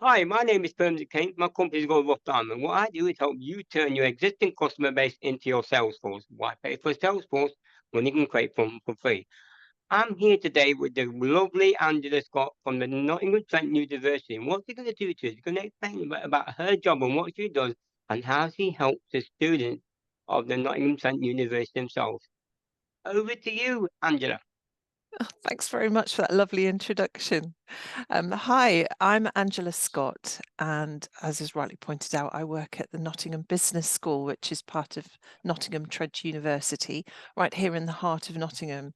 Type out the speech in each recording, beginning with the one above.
Hi, my name is Perms Kane. My company is called Rough Diamond. What I do is help you turn your existing customer base into your sales force. Why pay for a sales force when you can create from for free? I'm here today with the lovely Angela Scott from the Nottingham Trent University. And what's she going to do to us? She's going to explain about her job and what she does and how she helps the students of the Nottingham Trent University themselves. Over to you, Angela. Thanks very much for that lovely introduction. Hi, I'm Angela Scott, and as is rightly pointed out, I work at the Nottingham Business School, which is part of Nottingham Trent University, right here in the heart of Nottingham.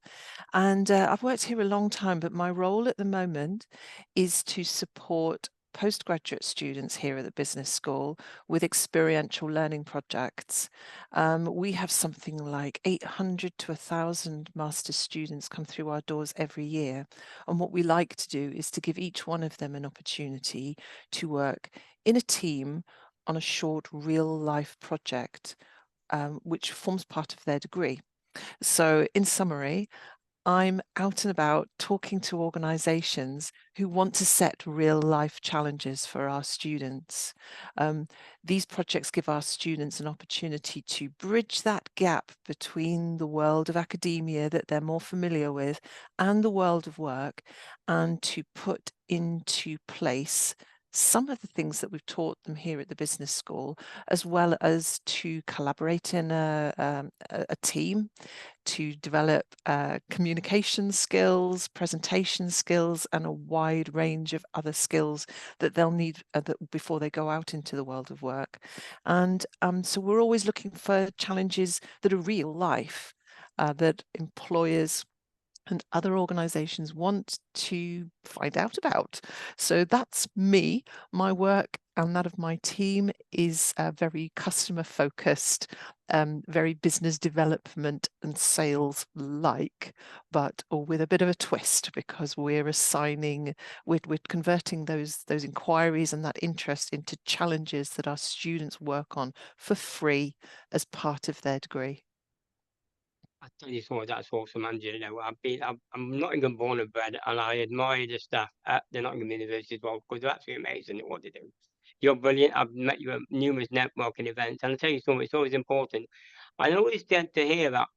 And I've worked here a long time, but my role at the moment is to support postgraduate students here at the business school with experiential learning projects. We have something like 800 to 1,000 master's students come through our doors every year. And what we like to do is to give each one of them an opportunity to work in a team on a short real life project, which forms part of their degree. So in summary, I'm out and about talking to organisations who want to set real life challenges for our students. These projects give our students an opportunity to bridge that gap between the world of academia that they're more familiar with and the world of work, and to put into place some of the things that we've taught them here at the business school, as well as to collaborate in a team, to develop communication skills, presentation skills, and a wide range of other skills that they'll need before they go out into the world of work. And so we're always looking for challenges that are real life, that employers and other organizations want to find out about. So that's me. My work and that of my team is very customer focused, very business development and sales like, but with a bit of a twist, because we're converting those inquiries and that interest into challenges that our students work on for free as part of their degree. I tell you what, that's awesome, Angela. You know, I'm Nottingham born and bred, and I admire the staff at the Nottingham University as well because they're absolutely amazing at what they do. You're brilliant. I've met you at numerous networking events, and I tell you something, it's always important. I always tend to hear that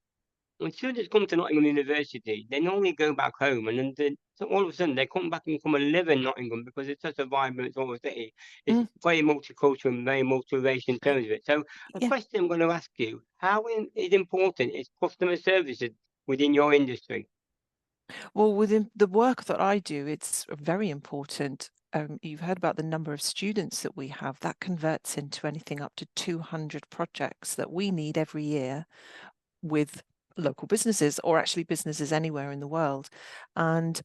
when students come to Nottingham University, they normally go back home, and then so all of a sudden they come back and come and live in Nottingham because it's such a vibrant sort of city. It's Mm, very multicultural and very multiracial in terms of it. So, a yeah. question I'm going to ask you: is important is customer services within your industry? Well, within the work that I do, it's very important. You've heard about the number of students that we have. That converts into anything up to 200 projects that we need every year with local businesses, or actually businesses anywhere in the world. And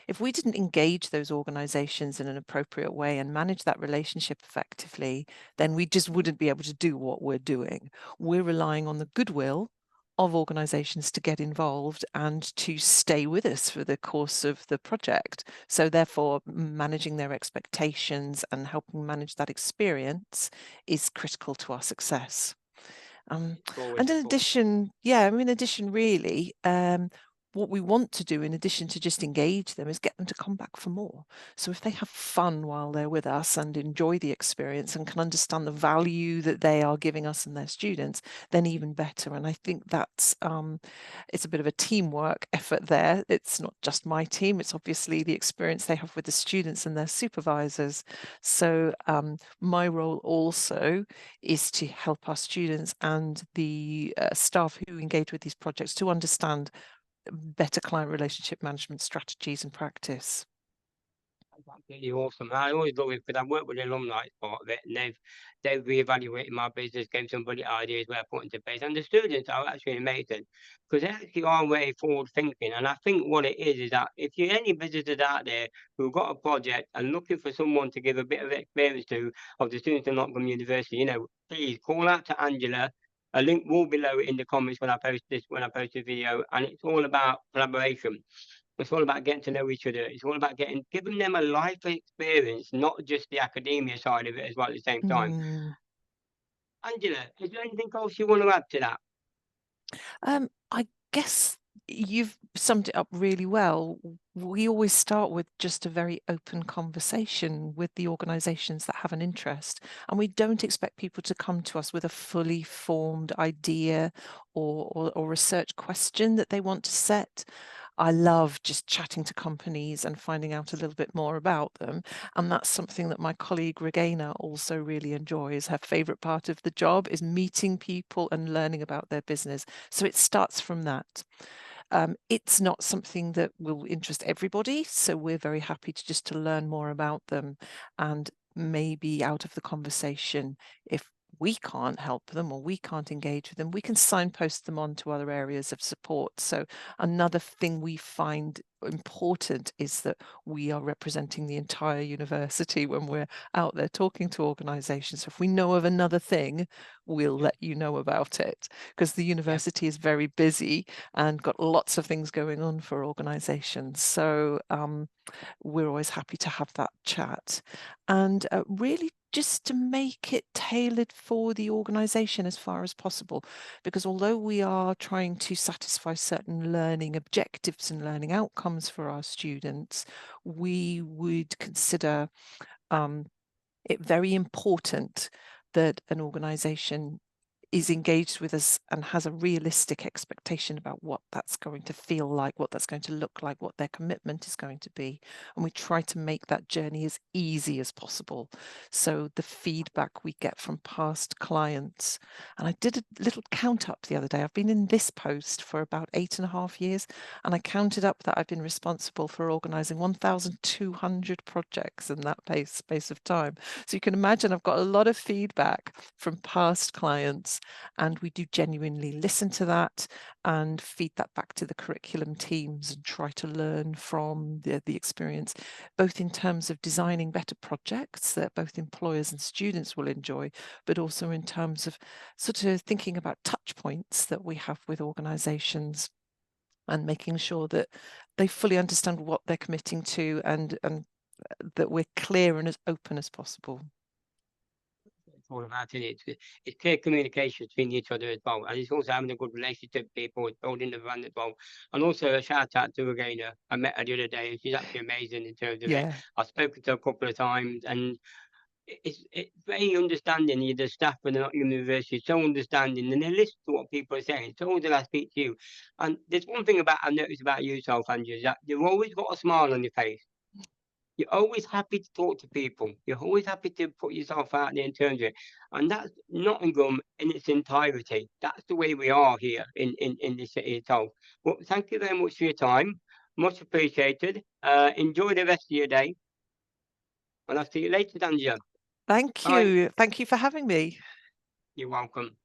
if we didn't engage those organizations in an appropriate way and manage that relationship effectively, then we just wouldn't be able to do what we're doing. We're relying on the goodwill of organizations to get involved and to stay with us for the course of the project. So therefore, managing their expectations and helping manage that experience is critical to our success. Um, It's always and in important. addition, yeah, I mean, in addition, really, what we want to do in addition to just engage them is get them to come back for more. So if they have fun while they're with us and enjoy the experience and can understand the value that they are giving us and their students, then even better. And I think that's it's a bit of a teamwork effort there. It's not just my team, it's obviously the experience they have with the students and their supervisors. So my role also is to help our students and the staff who engage with these projects to understand better client relationship management strategies and practice. That's absolutely awesome. I always love it because I work with alumni as part of it, and they've reevaluated my business, gave some brilliant ideas where I put into place. And the students are actually amazing because they actually are very forward thinking. And I think what it is that if you're any visitors out there who've got a project and looking for someone to give a bit of experience to of the students at Nottingham University, please call out to Angela. A link will be below in the comments when I post this video, and it's all about collaboration. It's all about getting to know each other. It's all about giving them a life experience, not just the academia side of it as well at the same time. Mm. Angela, is there anything else you want to add to that? I guess You've summed it up really well. We always start with just a very open conversation with the organisations that have an interest, and we don't expect people to come to us with a fully formed idea or research question that they want to set. I love just chatting to companies and finding out a little bit more about them, and that's something that my colleague Regina also really enjoys. Her favourite part of the job is meeting people and learning about their business. So it starts from that. It's not something that will interest everybody, so we're very happy to learn more about them, and maybe out of the conversation, if we can't help them or we can't engage with them, we can signpost them on to other areas of support. So another thing we find important is that we are representing the entire university when we're out there talking to organisations. So if we know of another thing, we'll Yeah, let you know about it, because the yeah. university is very busy and got lots of things going on for organisations. So we're always happy to have that chat, and really just to make it tailored for the organisation as far as possible, because although we are trying to satisfy certain learning objectives and learning outcomes for our students, we would consider it very important that an organisation is engaged with us and has a realistic expectation about what that's going to feel like, what that's going to look like, what their commitment is going to be. And we try to make that journey as easy as possible. So the feedback we get from past clients, and I did a little count up the other day. I've been in this post for about 8.5 years, and I counted up that I've been responsible for organising 1,200 projects in that space of time. So you can imagine I've got a lot of feedback from past clients, and we do genuinely listen to that and feed that back to the curriculum teams and try to learn from the experience, both in terms of designing better projects that both employers and students will enjoy, but also in terms of sort of thinking about touch points that we have with organisations and making sure that they fully understand what they're committing to, and that we're clear and as open as possible. It's all about it. It's clear communication between each other as well, and it's also having a good relationship with people, it's building the brand as well. And also a shout out to Regina. I met her the other day, and she's actually amazing in terms of it. Yeah. I've spoken to her a couple of times, and it's very understanding. The staff at the Nottingham University, so understanding, and they listen to what people are saying. So did I speak to you. And there's one thing about I've noticed about you, South Andrew, is that you've always got a smile on your face. You're always happy to talk to people. You're always happy to put yourself out there in terms of it. And that's Nottingham in its entirety. That's the way we are here in the city itself. Well, thank you very much for your time. Much appreciated. Enjoy the rest of your day. And I'll see you later, Danja. Thank Bye. you. Thank you for having me. You're welcome.